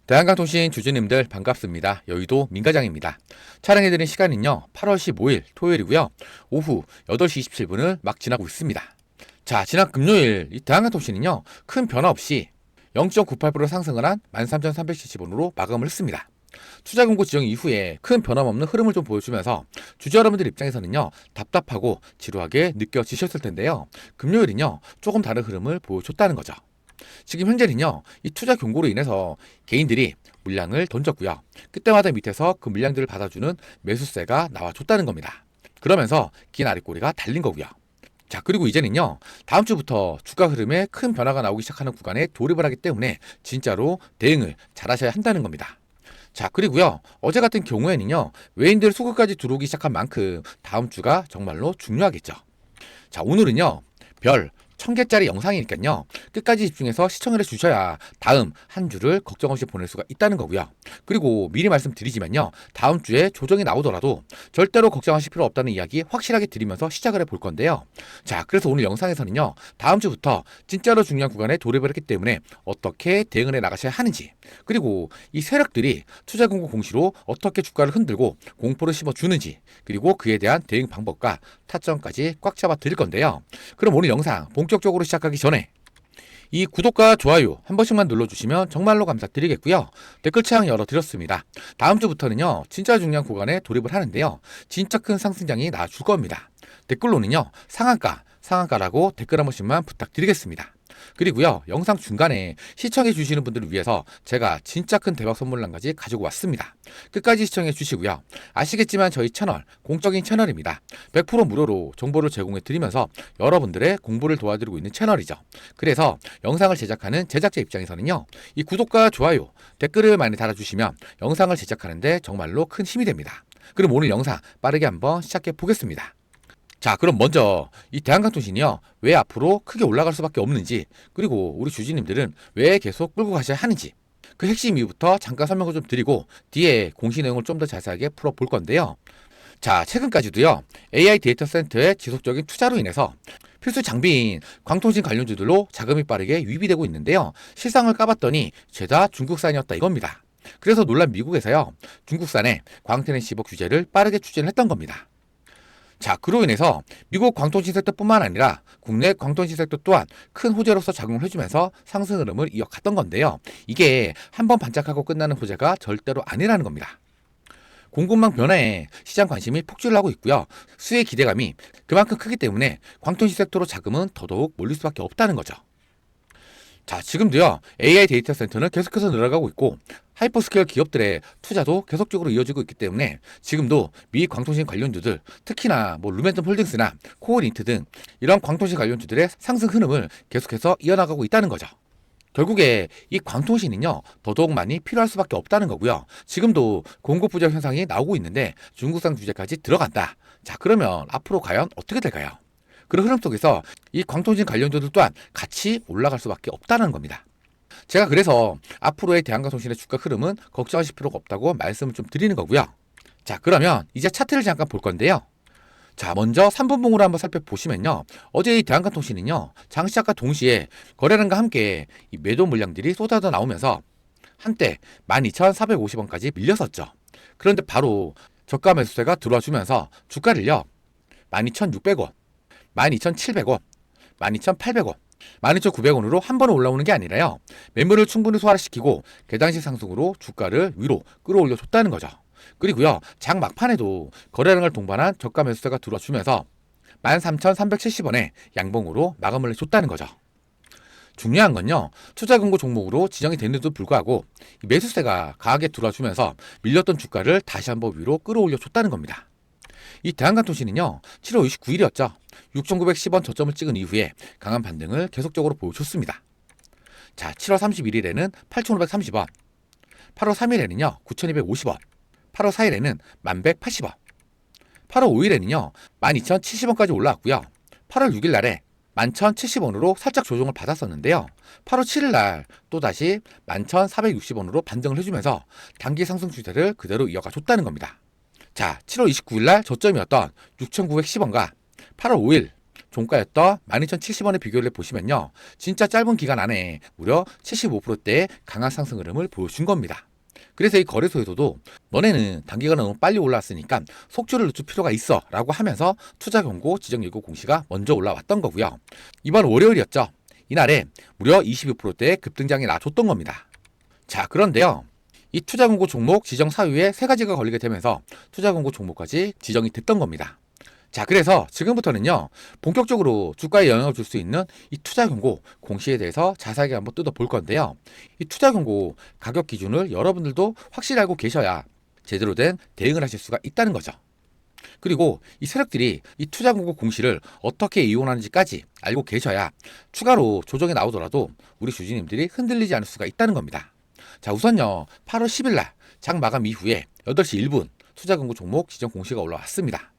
대한강통신 주주님들 반갑습니다. 여의도 민과장입니다. 촬영해드린 시간은요 8월 15일 토요일이고요. 오후 8시 27분을 막 지나고 있습니다. 자, 지난 금요일 이 대한강통신은요 큰 변화 없이 0.98% 상승을 한 13,370원으로 마감을 했습니다. 투자금고 지정 이후에 큰 변함없는 흐름을 좀 보여주면서 주주 여러분들 입장에서는요 답답하고 지루하게 느껴지셨을 텐데요. 금요일은요 조금 다른 흐름을 보여줬다는 거죠. 지금 현재는요 이 투자 경고로 인해서 개인들이 물량을 던졌고요. 그때마다 밑에서 그 물량들을 받아주는 매수세가 나와줬다는 겁니다. 그러면서 긴 아랫꼬리가 달린 거고요. 자, 그리고 이제는요 다음 주부터 주가 흐름에 큰 변화가 나오기 시작하는 구간에 돌입을 하기 때문에 진짜로 대응을 잘 하셔야 한다는 겁니다. 자, 그리고요 어제 같은 경우에는요 외인들 수급까지 들어오기 시작한 만큼 다음 주가 정말로 중요하겠죠. 자, 오늘은요 별 1000개짜리 영상이니까요 끝까지 집중해서 시청을 해주셔야 다음 한 주를 걱정 없이 보낼 수가 있다는 거고요. 그리고 미리 말씀드리지만요 다음 주에 조정이 나오더라도 절대로 걱정하실 필요 없다는 이야기 확실하게 드리면서 시작을 해볼 건데요. 자, 그래서 오늘 영상에서는요 다음 주부터 진짜로 중요한 구간에 돌입을 했기 때문에 어떻게 대응을 해 나가셔야 하는지, 그리고 이 세력들이 투자공고 공시로 어떻게 주가를 흔들고 공포를 심어주는지, 그리고 그에 대한 대응 방법과 타점까지 꽉 잡아 드릴 건데요. 그럼 오늘 영상 본격적으로 시작하기 전에 이 구독과 좋아요 한 번씩만 눌러주시면 정말로 감사드리겠고요. 댓글창 열어드렸습니다. 다음 주부터는요 진짜 중요한 구간에 돌입을 하는데요 진짜 큰 상승장이 나와줄 겁니다. 댓글로는요 상한가라고 댓글 한 번씩만 부탁드리겠습니다. 그리고요 영상 중간에 시청해 주시는 분들을 위해서 제가 진짜 큰 대박 선물란까지 가지고 왔습니다. 끝까지 시청해 주시고요. 아시겠지만 저희 채널 공적인 채널입니다. 100% 무료로 정보를 제공해 드리면서 여러분들의 공부를 도와드리고 있는 채널이죠. 그래서 영상을 제작하는 제작자 입장에서는요 이 구독과 좋아요 댓글을 많이 달아주시면 영상을 제작하는데 정말로 큰 힘이 됩니다. 그럼 오늘 영상 빠르게 한번 시작해 보겠습니다. 자, 그럼 먼저 이 대한강통신이요 왜 앞으로 크게 올라갈 수밖에 없는지, 그리고 우리 주주님들은 왜 계속 끌고 가셔야 하는지 그 핵심 이유부터 잠깐 설명을 좀 드리고 뒤에 공시 내용을 좀 더 자세하게 풀어볼 건데요. 자, 최근까지도요 AI 데이터 센터의 지속적인 투자로 인해서 필수 장비인 광통신 관련주들로 자금이 빠르게 유입이 되고 있는데요. 실상을 까봤더니 죄다 중국산이었다 이겁니다. 그래서 놀란 미국에서요 중국산의 광태는 10억 규제를 빠르게 추진을 했던 겁니다. 자, 그로 인해서 미국 광통신 섹터뿐만 아니라 국내 광통신 섹터 또한 큰 호재로서 작용을 해주면서 상승 흐름을 이어갔던 건데요. 이게 한번 반짝하고 끝나는 호재가 절대로 아니라는 겁니다. 공급망 변화에 시장 관심이 폭주를 하고 있고요. 수혜 기대감이 그만큼 크기 때문에 광통신 섹터로 자금은 더더욱 몰릴 수밖에 없다는 거죠. 자, 지금도요 AI 데이터 센터는 계속해서 늘어가고 있고 하이퍼스케일 기업들의 투자도 계속적으로 이어지고 있기 때문에 지금도 미 광통신 관련주들, 특히나 루멘텀 홀딩스나 코어린트 등 이런 광통신 관련주들의 상승 흐름을 계속해서 이어나가고 있다는 거죠. 결국에 이 광통신은요 더더욱 많이 필요할 수밖에 없다는 거고요. 지금도 공급 부족 현상이 나오고 있는데 중국산 규제까지 들어간다. 자, 그러면 앞으로 과연 어떻게 될까요? 그런 흐름 속에서 이 광통신 관련주들 또한 같이 올라갈 수밖에 없다는 겁니다. 제가 그래서 앞으로의 대한강통신의 주가 흐름은 걱정하실 필요가 없다고 말씀을 좀 드리는 거고요. 자, 그러면 이제 차트를 잠깐 볼 건데요. 자, 먼저 3분봉으로 한번 살펴보시면요. 어제 이 대한강통신은요 장시작과 동시에 거래량과 함께 이 매도 물량들이 쏟아져 나오면서 한때 12,450원까지 밀렸었죠. 그런데 바로 저가 매수세가 들어와 주면서 주가를요 12,600원, 12,700원, 12,800원, 12,900원으로 한 번에 올라오는 게 아니라요. 매물을 충분히 소화시키고 계단식 상승으로 주가를 위로 끌어올려 줬다는 거죠. 그리고요. 장 막판에도 거래량을 동반한 저가 매수세가 들어주면서 13,370원에 양봉으로 마감을 해줬다는 거죠. 중요한 건요. 투자금고 종목으로 지정이 됐는데도 불구하고 매수세가 강하게 들어주면서 밀렸던 주가를 다시 한번 위로 끌어올려 줬다는 겁니다. 이 대한강통신은요 7월 29일이었죠 6,910원 저점을 찍은 이후에 강한 반등을 계속적으로 보여줬습니다. 자, 7월 31일에는 8,530원, 8월 3일에는요 9,250원, 8월 4일에는 1,180원, 8월 5일에는요 12,070원까지 올라왔고요. 8월 6일 날에 11,070원으로 살짝 조정을 받았었는데요. 8월 7일 날 또다시 11,460원으로 반등을 해주면서 단기 상승 추세를 그대로 이어가 줬다는 겁니다. 자, 7월 29일 날 저점이었던 6,910원과 8월 5일 종가였던 12,070원에 비교를 해보시면요. 진짜 짧은 기간 안에 무려 75%대의 강한 상승 흐름을 보여준 겁니다. 그래서 이 거래소에서도 너네는 단기간에 너무 빨리 올라왔으니까 속주를 늦출 필요가 있어 라고 하면서 투자 경고 지정 예고 공시가 먼저 올라왔던 거고요. 이번 월요일이었죠. 이날에 무려 22%대의 급등장이 나줬던 겁니다. 자, 그런데요. 이 투자 공고 종목 지정 사유에 세 가지가 걸리게 되면서 투자 공고 종목까지 지정이 됐던 겁니다. 자, 그래서 지금부터는요, 본격적으로 주가에 영향을 줄 수 있는 이 투자 경고 공시에 대해서 자세하게 한번 뜯어볼 건데요. 이 투자 경고 가격 기준을 여러분들도 확실히 알고 계셔야 제대로 된 대응을 하실 수가 있다는 거죠. 그리고 이 세력들이 이 투자 공고 공시를 어떻게 이용하는지까지 알고 계셔야 추가로 조정이 나오더라도 우리 주주님들이 흔들리지 않을 수가 있다는 겁니다. 자, 우선요, 8월 10일 날 장 마감 이후에 8시 1분 투자 공고 종목 지정 공시가 올라왔습니다.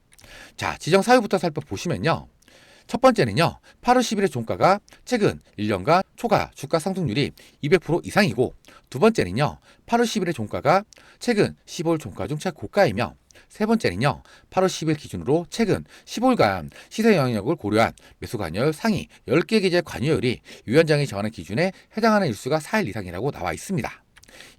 자, 지정 사유부터 살펴보시면요. 첫 번째는요, 8월 10일의 종가가 최근 1년간 초과 주가 상승률이 200% 이상이고, 두 번째는요, 8월 10일의 종가가 최근 15일 종가 중 최고가이며, 세 번째는요, 8월 10일 기준으로 최근 15일간 시세 영향력을 고려한 매수 관여율 상위 10개 계좌의 관여율이 위원장이 정하는 기준에 해당하는 일수가 4일 이상이라고 나와 있습니다.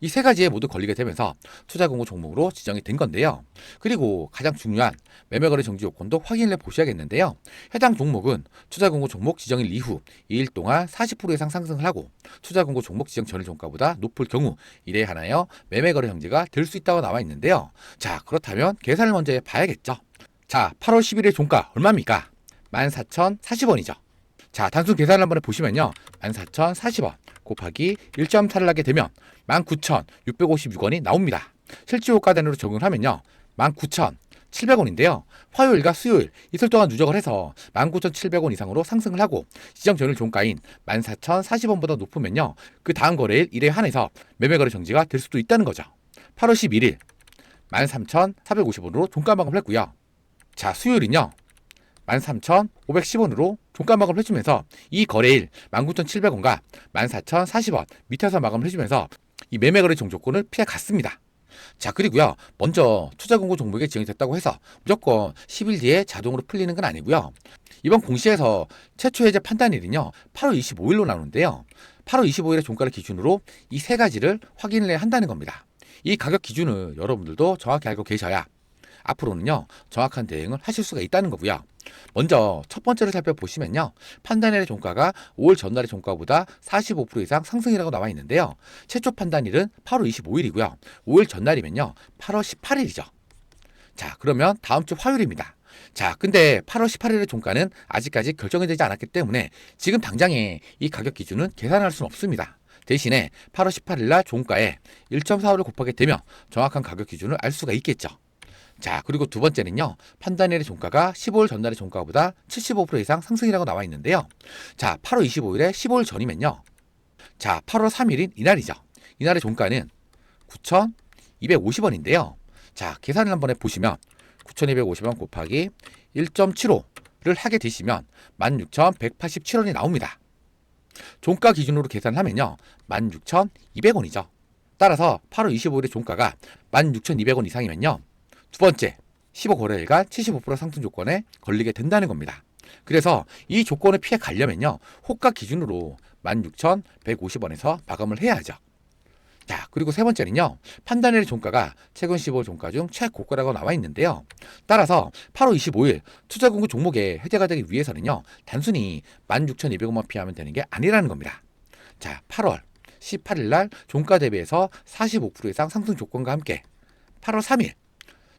이 세 가지에 모두 걸리게 되면서 투자 공고 종목으로 지정이 된 건데요. 그리고 가장 중요한 매매거래 정지 요건도 확인을 해 보셔야겠는데요. 해당 종목은 투자 공고 종목 지정일 이후 2일 동안 40% 이상 상승을 하고 투자 공고 종목 지정 전일 종가보다 높을 경우 이래 하나여 매매거래 정지가 될 수 있다고 나와 있는데요. 자, 그렇다면 계산을 먼저 해봐야겠죠. 자, 8월 10일의 종가 얼마입니까? 14,040원이죠. 자, 단순 계산을 한번 해보시면요. 14,040원 곱하기 1.4를 하게 되면 19,656원이 나옵니다. 실제 효과 단위로 적용을 하면요. 19,700원인데요. 화요일과 수요일 이틀 동안 누적을 해서 19,700원 이상으로 상승을 하고 지정 전일 종가인 14,040원보다 높으면요. 그 다음 거래일 일에 한해서 매매거래 정지가 될 수도 있다는 거죠. 8월 11일 13,450원으로 종가 마감을 했고요. 자, 수요일은요. 13,510원으로 종가 마감을 해주면서 이 거래일 19,700원과 14,040원 밑에서 마감을 해주면서 이 매매거래 정조건을 피해갔습니다. 자, 그리고요, 먼저 투자 공고 종목에 지정이 됐다고 해서 무조건 10일 뒤에 자동으로 풀리는 건 아니고요. 이번 공시에서 최초 해제 판단일은요 8월 25일로 나오는데요. 8월 25일의 종가를 기준으로 이 세 가지를 확인을 해야 한다는 겁니다. 이 가격 기준을 여러분들도 정확히 알고 계셔야 앞으로는요 정확한 대응을 하실 수가 있다는 거고요. 먼저 첫 번째를 살펴보시면요, 판단일의 종가가 5월 전날의 종가보다 45% 이상 상승이라고 나와 있는데요. 최초 판단일은 8월 25일이고요. 5일 전날이면요 8월 18일이죠. 자, 그러면 다음 주 화요일입니다. 자, 근데 8월 18일의 종가는 아직까지 결정이 되지 않았기 때문에 지금 당장에 이 가격 기준은 계산할 수는 없습니다. 대신에 8월 18일 날 종가에 1.45를 곱하게 되면 정확한 가격 기준을 알 수가 있겠죠. 자, 그리고 두 번째는요, 판단일의 종가가 15일 전날의 종가보다 75% 이상 상승이라고 나와 있는데요. 자, 8월 25일에 15일 전이면요. 자, 8월 3일인 이날이죠. 이날의 종가는 9,250원인데요. 자, 계산을 한번 해보시면 9,250원 곱하기 1.75를 하게 되시면 16,187원이 나옵니다. 종가 기준으로 계산하면요 16,200원이죠. 따라서 8월 25일의 종가가 16,200원 이상이면요 두 번째 15거래일간 75% 상승 조건에 걸리게 된다는 겁니다. 그래서 이 조건을 피해 가려면요 호가 기준으로 16,150원에서 마감을 해야죠. 자, 그리고 세 번째는요, 판단일의 종가가 최근 15일 종가 중 최고가라고 나와 있는데요. 따라서 8월 25일 투자 공고 종목에 해제가 되기 위해서는요, 단순히 16,200원만 피하면 되는 게 아니라는 겁니다. 자, 8월 18일 날 종가 대비해서 45% 이상 상승 조건과 함께 8월 3일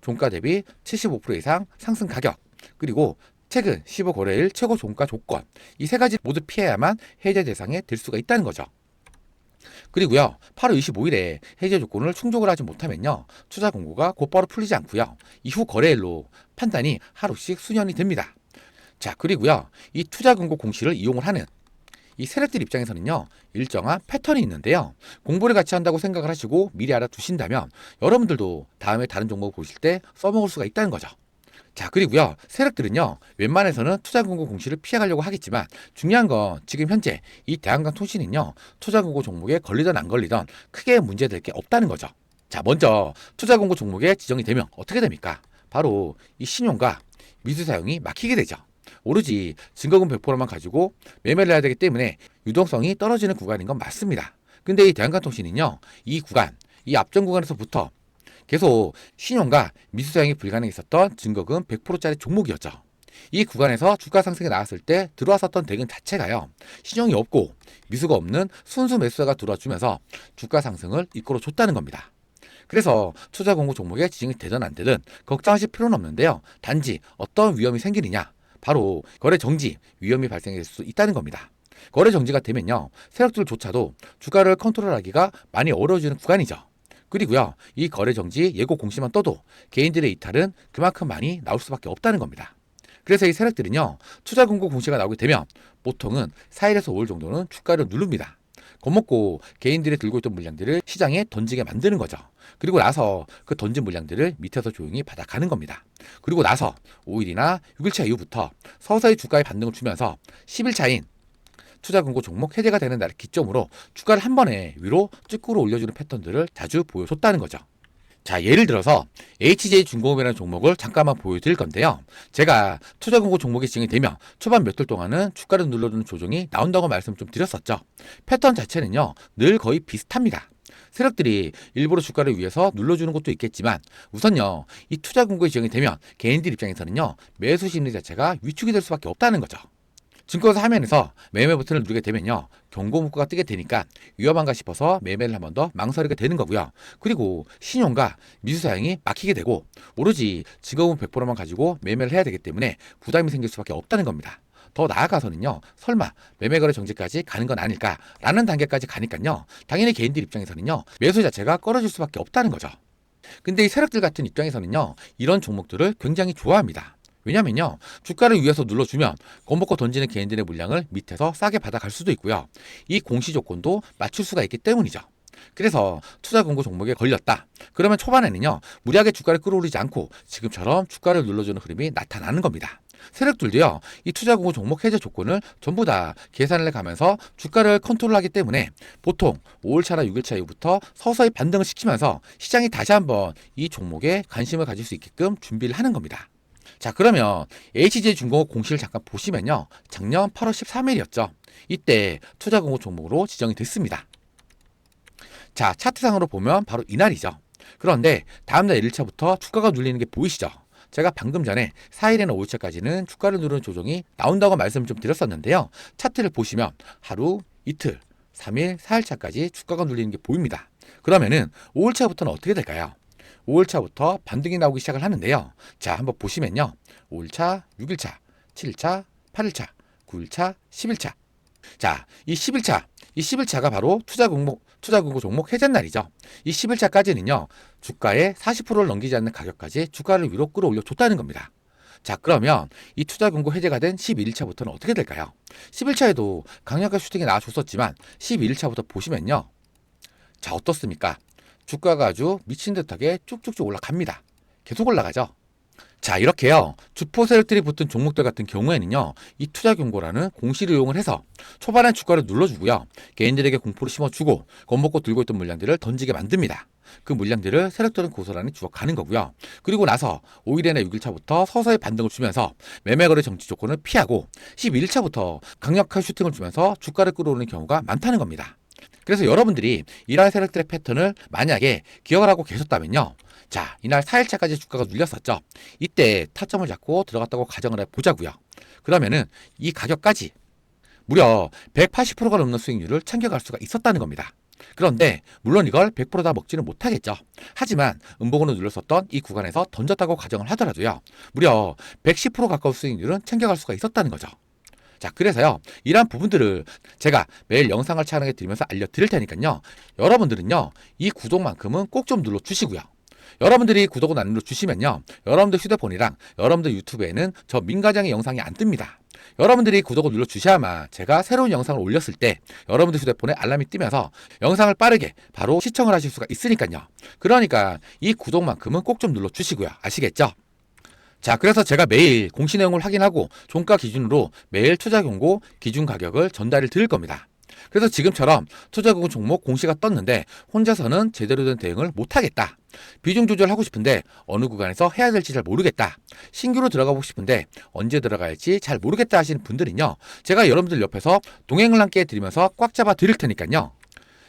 종가 대비 75% 이상 상승 가격, 그리고 최근 15거래일 최고 종가 조건, 이 세 가지 모두 피해야만 해제 대상에 들 수가 있다는 거죠. 그리고요 8월 25일에 해제 조건을 충족을 하지 못하면요 투자 공고가 곧바로 풀리지 않고요 이후 거래일로 판단이 하루씩 수년이 됩니다. 자, 그리고요 이 투자 공고 공시를 이용을 하는 이 세력들 입장에서는요 일정한 패턴이 있는데요, 공부를 같이 한다고 생각을 하시고 미리 알아두신다면 여러분들도 다음에 다른 종목 보실 때 써먹을 수가 있다는 거죠. 자, 그리고요 세력들은요 웬만해서는 투자 공고 공시를 피해가려고 하겠지만 중요한 건 지금 현재 이 대한강통신은요 투자 공고 종목에 걸리든 안 걸리든 크게 문제될 게 없다는 거죠. 자, 먼저 투자 공고 종목에 지정이 되면 어떻게 됩니까? 바로 이 신용과 미수 사용이 막히게 되죠. 오로지 증거금 100%만 가지고 매매를 해야 되기 때문에 유동성이 떨어지는 구간인 건 맞습니다. 근데 이 대한가통신은요, 이 구간, 이 앞전 구간에서부터 계속 신용과 미수 사용이 불가능했었던 증거금 100%짜리 종목이었죠. 이 구간에서 주가 상승이 나왔을 때 들어왔었던 대금 자체가요, 신용이 없고 미수가 없는 순수 매수자가 들어와주면서 주가 상승을 이끌어줬다는 겁니다. 그래서 투자 공고 종목에 지정이 되든 안 되든 걱정하실 필요는 없는데요. 단지 어떤 위험이 생기느냐, 바로 거래 정지 위험이 발생할 수 있다는 겁니다. 거래 정지가 되면요, 세력들조차도 주가를 컨트롤하기가 많이 어려워지는 구간이죠. 그리고요, 이 거래 정지 예고 공시만 떠도 개인들의 이탈은 그만큼 많이 나올 수밖에 없다는 겁니다. 그래서 이 세력들은요, 투자 공고 공시가 나오게 되면 보통은 4일에서 5일 정도는 주가를 누릅니다. 겁먹고 개인들이 들고 있던 물량들을 시장에 던지게 만드는 거죠. 그리고 나서 그 던진 물량들을 밑에서 조용히 받아가는 겁니다. 그리고 나서 5일이나 6일차 이후부터 서서히 주가에 반등을 주면서 10일차인 투자 공고 종목 해제가 되는 날을 기점으로 주가를 한 번에 위로 쭉 끌어올려주는 패턴들을 자주 보여줬다는 거죠. 자, 예를 들어서 HJ중공업이라는 종목을 잠깐만 보여드릴 건데요. 제가 투자 공고 종목이 지정이 되면 초반 몇 달 동안은 주가를 눌러주는 조정이 나온다고 말씀 좀 드렸었죠. 패턴 자체는요, 늘 거의 비슷합니다. 세력들이 일부러 주가를 위해서 눌러주는 것도 있겠지만 우선요, 이 투자 공고에 지정이 되면 개인들 입장에서는요, 매수 심리 자체가 위축이 될 수밖에 없다는 거죠. 증권사 화면에서 매매 버튼을 누르게 되면요, 경고 문구가 뜨게 되니까 위험한가 싶어서 매매를 한 번 더 망설이게 되는 거고요. 그리고 신용과 미수 사용이 막히게 되고 오로지 증거금 100%만 가지고 매매를 해야 되기 때문에 부담이 생길 수밖에 없다는 겁니다. 더 나아가서는요, 설마 매매거래 정지까지 가는 건 아닐까라는 단계까지 가니까요, 당연히 개인들 입장에서는요, 매수 자체가 꺼려질 수밖에 없다는 거죠. 근데 이 세력들 같은 입장에서는요, 이런 종목들을 굉장히 좋아합니다. 왜냐면요, 주가를 위해서 눌러주면 겁먹고 던지는 개인들의 물량을 밑에서 싸게 받아갈 수도 있고요, 이 공시 조건도 맞출 수가 있기 때문이죠. 그래서 투자 공고 종목에 걸렸다 그러면 초반에는요, 무리하게 주가를 끌어올리지 않고 지금처럼 주가를 눌러주는 흐름이 나타나는 겁니다. 세력들도요, 이 투자 공고 종목 해제 조건을 전부 다 계산을 해가면서 주가를 컨트롤하기 때문에 보통 5일차나 6일차 이후부터 서서히 반등을 시키면서 시장이 다시 한번 이 종목에 관심을 가질 수 있게끔 준비를 하는 겁니다. 자, 그러면 HJ중공업 공시를 잠깐 보시면요, 작년 8월 13일이었죠. 이때 투자 공고 종목으로 지정이 됐습니다. 자, 차트상으로 보면 바로 이날이죠. 그런데 다음날 1일차부터 주가가 눌리는 게 보이시죠? 제가 방금 전에 4일에나 5일차까지는 주가를 누르는 조정이 나온다고 말씀을 좀 드렸었는데요. 차트를 보시면 하루, 이틀, 3일, 4일차까지 주가가 눌리는 게 보입니다. 그러면은 5일차부터는 어떻게 될까요? 5일차부터 반등이 나오기 시작을 하는데요. 자, 한번 보시면요, 5일차, 6일차, 7일차, 8일차, 9일차, 10일차. 자, 이 10일차가 바로 투자 공고 종목 해제 날이죠. 이 10일차까지는요, 주가의 40%를 넘기지 않는 가격까지 주가를 위로 끌어올려 줬다는 겁니다. 자, 그러면 이 투자 공고 해제가 된 11일차부터는 어떻게 될까요? 10일차에도 강력한 슈팅이 나와줬었지만 11일차부터 보시면요, 자, 어떻습니까? 주가가 아주 미친 듯하게 쭉쭉쭉 올라갑니다. 계속 올라가죠. 자, 이렇게요, 주포 세력들이 붙은 종목들 같은 경우에는요, 이 투자 경고라는 공시를 이용을 해서 초반에 주가를 눌러주고요, 개인들에게 공포를 심어주고 겁먹고 들고 있던 물량들을 던지게 만듭니다. 그 물량들을 세력들은 고스란히 주워가는 거고요. 그리고 나서 5일이나 6일차부터 서서히 반등을 주면서 매매거래 정지 조건을 피하고 11일차부터 강력한 슈팅을 주면서 주가를 끌어오르는 경우가 많다는 겁니다. 그래서 여러분들이 이러한 세력들의 패턴을 만약에 기억을 하고 계셨다면요, 자, 이날 4일차까지 주가가 눌렸었죠. 이때 타점을 잡고 들어갔다고 가정을 해보자고요. 그러면은 이 가격까지 무려 180%가 넘는 수익률을 챙겨갈 수가 있었다는 겁니다. 그런데 물론 이걸 100%다 먹지는 못하겠죠. 하지만 음봉으로 눌렀었던 이 구간에서 던졌다고 가정을 하더라도요, 무려 110% 가까운 수익률은 챙겨갈 수가 있었다는 거죠. 자, 그래서요, 이러한 부분들을 제가 매일 영상을 촬영해 드리면서 알려드릴 테니까요, 여러분들은요, 이 구독만큼은 꼭 좀 눌러주시고요. 여러분들이 구독을 안 눌러주시면요, 여러분들 휴대폰이랑 여러분들 유튜브에는 저 민과장의 영상이 안 뜹니다. 여러분들이 구독을 눌러주셔야만 제가 새로운 영상을 올렸을 때 여러분들 휴대폰에 알람이 뜨면서 영상을 빠르게 바로 시청을 하실 수가 있으니까요. 그러니까 이 구독만큼은 꼭 좀 눌러주시고요. 아시겠죠? 자, 그래서 제가 매일 공시 내용을 확인하고 종가 기준으로 매일 투자 경고 기준 가격을 전달을 드릴 겁니다. 그래서 지금처럼 투자국 종목 공시가 떴는데 혼자서는 제대로 된 대응을 못하겠다. 비중 조절하고 싶은데 어느 구간에서 해야 될지 잘 모르겠다. 신규로 들어가고 싶은데 언제 들어가야 할지 잘 모르겠다 하시는 분들은요. 제가 여러분들 옆에서 동행을 함께 해드리면서 꽉 잡아 드릴 테니까요.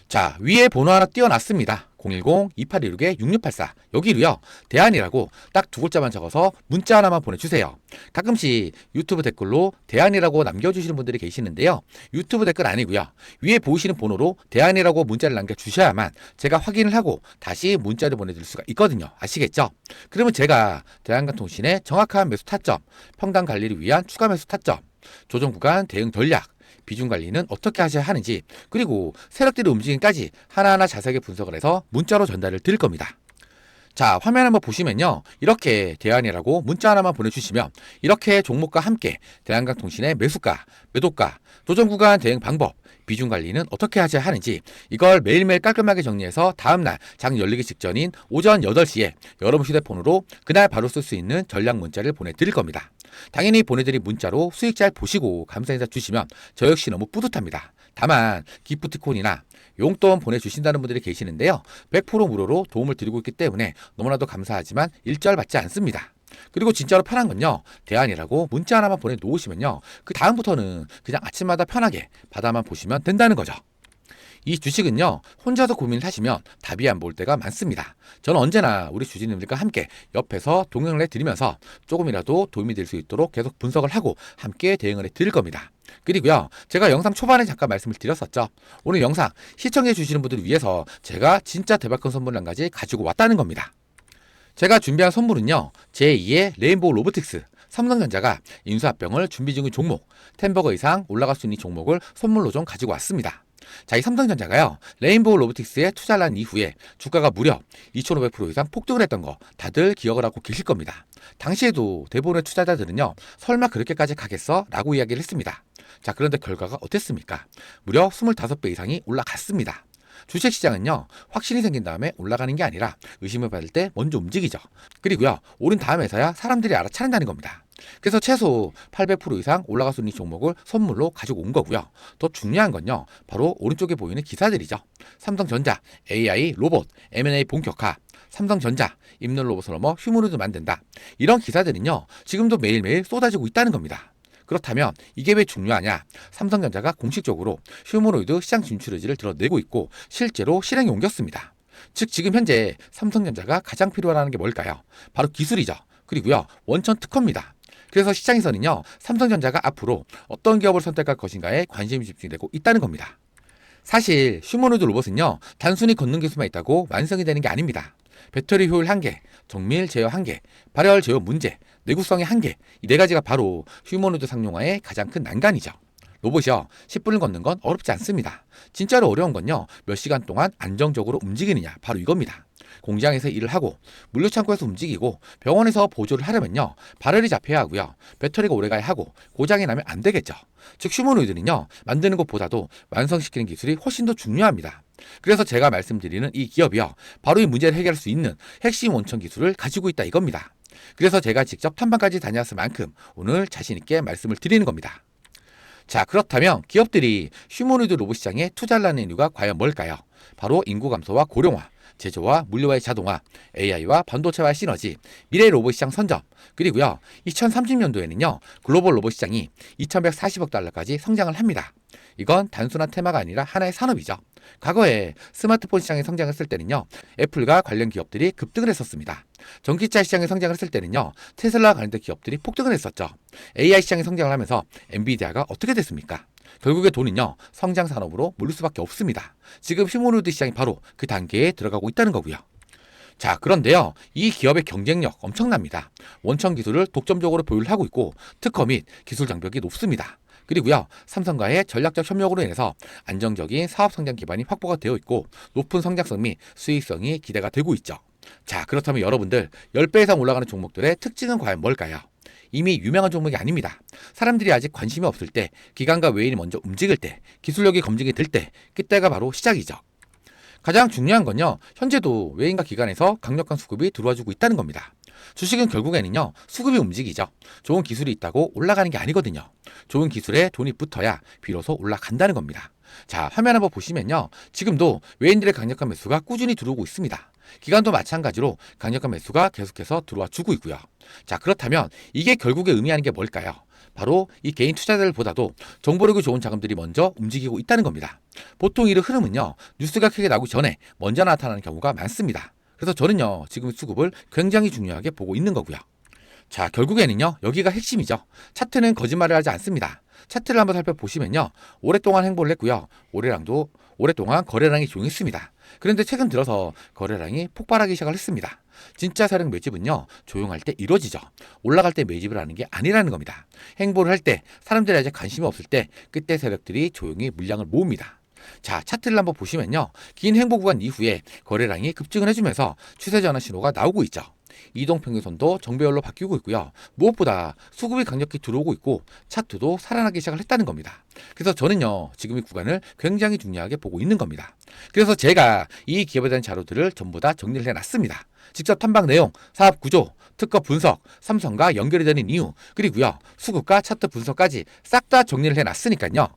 자, 위에 번호 하나 띄워놨습니다. 010-2816-6684 여기로요. 대안이라고 딱 두 글자만 적어서 문자 하나만 보내주세요. 가끔씩 유튜브 댓글로 대안이라고 남겨주시는 분들이 계시는데요. 유튜브 댓글 아니고요. 위에 보이시는 번호로 대안이라고 문자를 남겨주셔야만 제가 확인을 하고 다시 문자를 보내드릴 수가 있거든요. 아시겠죠? 그러면 제가 대한강통신의 정확한 매수 타점, 평단 관리를 위한 추가 매수 타점, 조정 구간 대응 전략, 비중 관리는 어떻게 하셔야 하는지, 그리고 세력들의 움직임까지 하나하나 자세하게 분석을 해서 문자로 전달을 드릴 겁니다. 자, 화면 한번 보시면요. 이렇게 대안이라고 문자 하나만 보내주시면 이렇게 종목과 함께 대한강통신의 매수가, 매도가, 조정 구간 대응 방법, 비중 관리는 어떻게 하셔야 하는지 이걸 매일매일 깔끔하게 정리해서 다음날 장 열리기 직전인 오전 8시에 여러분 휴대폰으로 그날 바로 쓸 수 있는 전략 문자를 보내드릴 겁니다. 당연히 보내드린 문자로 수익 잘 보시고 감사 인사 주시면 저 역시 너무 뿌듯합니다. 다만 기프티콘이나 용돈 보내주신다는 분들이 계시는데요. 100% 무료로 도움을 드리고 있기 때문에 너무나도 감사하지만 일절 받지 않습니다. 그리고 진짜로 편한 건요. 대안이라고 문자 하나만 보내놓으시면요. 그 다음부터는 그냥 아침마다 편하게 받아만 보시면 된다는 거죠. 이 주식은요. 혼자서 고민을 하시면 답이 안 보일 때가 많습니다. 저는 언제나 우리 주주님들과 함께 옆에서 동행을 해드리면서 조금이라도 도움이 될 수 있도록 계속 분석을 하고 함께 대응을 해드릴 겁니다. 그리고요. 제가 영상 초반에 잠깐 말씀을 드렸었죠. 오늘 영상 시청해 주시는 분들을 위해서 제가 진짜 대박큰 선물 한 가지 가지고 왔다는 겁니다. 제가 준비한 선물은요. 제2의 레인보우 로보틱스, 삼성전자가 인수합병을 준비 중인 종목, 10버거 이상 올라갈 수 있는 종목을 선물로 좀 가지고 왔습니다. 자, 이 삼성전자가요. 레인보우 로보틱스에 투자를 한 이후에 주가가 무려 2,500% 이상 폭등을 했던 거 다들 기억을 하고 계실 겁니다. 당시에도 대부분의 투자자들은요. 설마 그렇게까지 가겠어? 라고 이야기를 했습니다. 자, 그런데 결과가 어땠습니까? 무려 25배 이상이 올라갔습니다. 주식시장은요. 확신이 생긴 다음에 올라가는 게 아니라 의심을 받을 때 먼저 움직이죠. 그리고요. 오른 다음에서야 사람들이 알아차린다는 겁니다. 그래서 최소 800% 이상 올라갈 수 있는 종목을 선물로 가지고 온 거고요. 더 중요한 건요. 바로 오른쪽에 보이는 기사들이죠. 삼성전자, AI, 로봇, M&A 본격화, 삼성전자, 입는 로봇을 넘어 휴머노이드 만든다. 이런 기사들은요. 지금도 매일매일 쏟아지고 있다는 겁니다. 그렇다면 이게 왜 중요하냐? 삼성전자가 공식적으로 휴머노이드 시장 진출 의지를 드러내고 있고 실제로 실행에 옮겼습니다. 즉 지금 현재 삼성전자가 가장 필요하다는 게 뭘까요? 바로 기술이죠. 그리고요. 원천 특허입니다. 그래서 시장에서는요. 삼성전자가 앞으로 어떤 기업을 선택할 것인가에 관심이 집중되고 있다는 겁니다. 사실 휴머노이드 로봇은요. 단순히 걷는 기술만 있다고 완성이 되는 게 아닙니다. 배터리 효율 한계, 정밀 제어 한계, 발열 제어 문제, 내구성의 한계, 이 네 가지가 바로 휴머노이드 상용화의 가장 큰 난관이죠. 로봇이요. 10분을 걷는 건 어렵지 않습니다. 진짜로 어려운 건요. 몇 시간 동안 안정적으로 움직이느냐, 바로 이겁니다. 공장에서 일을 하고 물류창고에서 움직이고 병원에서 보조를 하려면요. 발열이 잡혀야 하고요. 배터리가 오래가야 하고 고장이 나면 안 되겠죠. 즉 휴머노이드는요. 만드는 것보다도 완성시키는 기술이 훨씬 더 중요합니다. 그래서 제가 말씀드리는 이 기업이요. 바로 이 문제를 해결할 수 있는 핵심 원천 기술을 가지고 있다 이겁니다. 그래서 제가 직접 탐방까지 다녀왔을 만큼 오늘 자신 있게 말씀을 드리는 겁니다. 자, 그렇다면 기업들이 휴머노이드 로봇 시장에 투자를 하는 이유가 과연 뭘까요? 바로 인구 감소와 고령화, 제조와 물류와의 자동화, AI와 반도체와의 시너지, 미래 로봇 시장 선점, 그리고요. 2030년도에는요. 글로벌 로봇 시장이 2,140억 달러까지 성장을 합니다. 이건 단순한 테마가 아니라 하나의 산업이죠. 과거에 스마트폰 시장이 성장했을 때는요. 애플과 관련 기업들이 급등을 했었습니다. 전기차 시장이 성장을 했을 때는요. 테슬라 관련된 기업들이 폭등을 했었죠. AI 시장이 성장을 하면서 엔비디아가 어떻게 됐습니까? 결국에 돈은요. 성장 산업으로 몰릴 수밖에 없습니다. 지금 휴머노이드 시장이 바로 그 단계에 들어가고 있다는 거고요. 자, 그런데요. 이 기업의 경쟁력 엄청납니다. 원천 기술을 독점적으로 보유를 하고 있고 특허 및 기술 장벽이 높습니다. 그리고요. 삼성과의 전략적 협력으로 인해서 안정적인 사업 성장 기반이 확보가 되어 있고 높은 성장성 및 수익성이 기대가 되고 있죠. 자, 그렇다면 여러분들 10배 이상 올라가는 종목들의 특징은 과연 뭘까요? 이미 유명한 종목이 아닙니다. 사람들이 아직 관심이 없을 때, 기관과 외인이 먼저 움직일 때, 기술력이 검증이 될 때, 그때가 바로 시작이죠. 가장 중요한 건요. 현재도 외인과 기관에서 강력한 수급이 들어와주고 있다는 겁니다. 주식은 결국에는요, 수급이 움직이죠. 좋은 기술이 있다고 올라가는 게 아니거든요. 좋은 기술에 돈이 붙어야 비로소 올라간다는 겁니다. 자, 화면 한번 보시면요. 지금도 외인들의 강력한 매수가 꾸준히 들어오고 있습니다. 기관도 마찬가지로 강력한 매수가 계속해서 들어와 주고 있고요. 자, 그렇다면 이게 결국에 의미하는 게 뭘까요? 바로 이 개인 투자자들보다도 정보력이 좋은 자금들이 먼저 움직이고 있다는 겁니다. 보통 이 흐름은요, 뉴스가 크게 나오기 전에 먼저 나타나는 경우가 많습니다. 그래서 저는요, 지금 수급을 굉장히 중요하게 보고 있는 거고요. 자, 결국에는요, 여기가 핵심이죠. 차트는 거짓말을 하지 않습니다. 차트를 한번 살펴보시면요, 오랫동안 행보를 했고요. 오랫동안 거래량이 조용했습니다. 그런데 최근 들어서 거래량이 폭발하기 시작을 했습니다. 진짜 세력 매집은요, 조용할 때 이루어지죠. 올라갈 때 매집을 하는 게 아니라는 겁니다. 행보를 할 때, 사람들이 아직 관심이 없을 때, 그때 세력들이 조용히 물량을 모읍니다. 자, 차트를 한번 보시면요, 긴 행보 구간 이후에 거래량이 급증을 해주면서 추세 전환 신호가 나오고 있죠. 이동평균선도 정배열로 바뀌고 있고요. 무엇보다 수급이 강력히 들어오고 있고 차트도 살아나기 시작을 했다는 겁니다. 그래서 저는요, 지금 이 구간을 굉장히 중요하게 보고 있는 겁니다. 그래서 제가 이 기업에 대한 자료들을 전부 다 정리를 해놨습니다. 직접 탐방 내용, 사업 구조, 특허 분석, 삼성과 연결이 되는 이유, 그리고요, 수급과 차트 분석까지 싹 다 정리를 해놨으니까요.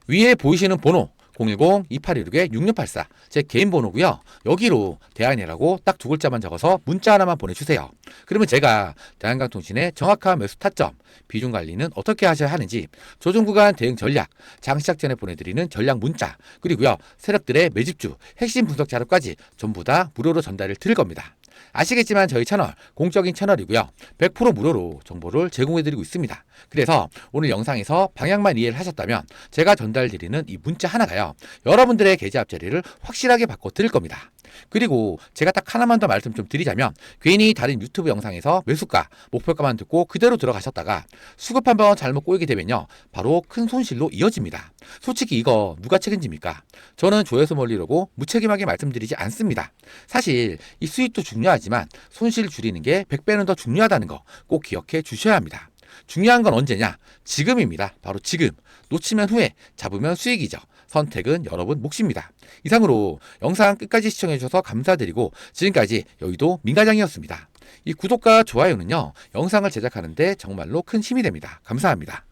위에 보이시는 번호 010-2816-6684 제 개인 번호고요. 여기로 대한이라고 딱 두 글자만 적어서 문자 하나만 보내주세요. 그러면 제가 대한강통신의 정확한 매수 타점, 비중 관리는 어떻게 하셔야 하는지, 조정 구간 대응 전략, 장 시작 전에 보내드리는 전략 문자, 그리고요, 세력들의 매집주, 핵심 분석 자료까지 전부 다 무료로 전달을 드릴 겁니다. 아시겠지만 저희 채널 공적인 채널이고요. 100% 무료로 정보를 제공해드리고 있습니다. 그래서 오늘 영상에서 방향만 이해를 하셨다면 제가 전달드리는 이 문자 하나가요, 여러분들의 계좌 앞자리를 확실하게 바꿔 드릴 겁니다. 그리고 제가 딱 하나만 더 말씀 좀 드리자면, 괜히 다른 유튜브 영상에서 매수가, 목표가만 듣고 그대로 들어가셨다가 수급 한번 잘못 꼬이게 되면요, 바로 큰 손실로 이어집니다. 솔직히 이거 누가 책임집니까? 저는 조회수 몰리려고 무책임하게 말씀드리지 않습니다. 사실 이 수익도 중요하지만 손실 줄이는 게 100배는 더 중요하다는 거 꼭 기억해 주셔야 합니다. 중요한 건 언제냐? 지금입니다. 바로 지금. 놓치면 후회, 잡으면 수익이죠. 선택은 여러분 몫입니다. 이상으로 영상 끝까지 시청해 주셔서 감사드리고, 지금까지 여의도 민과장이었습니다. 이 구독과 좋아요는요, 영상을 제작하는데 정말로 큰 힘이 됩니다. 감사합니다.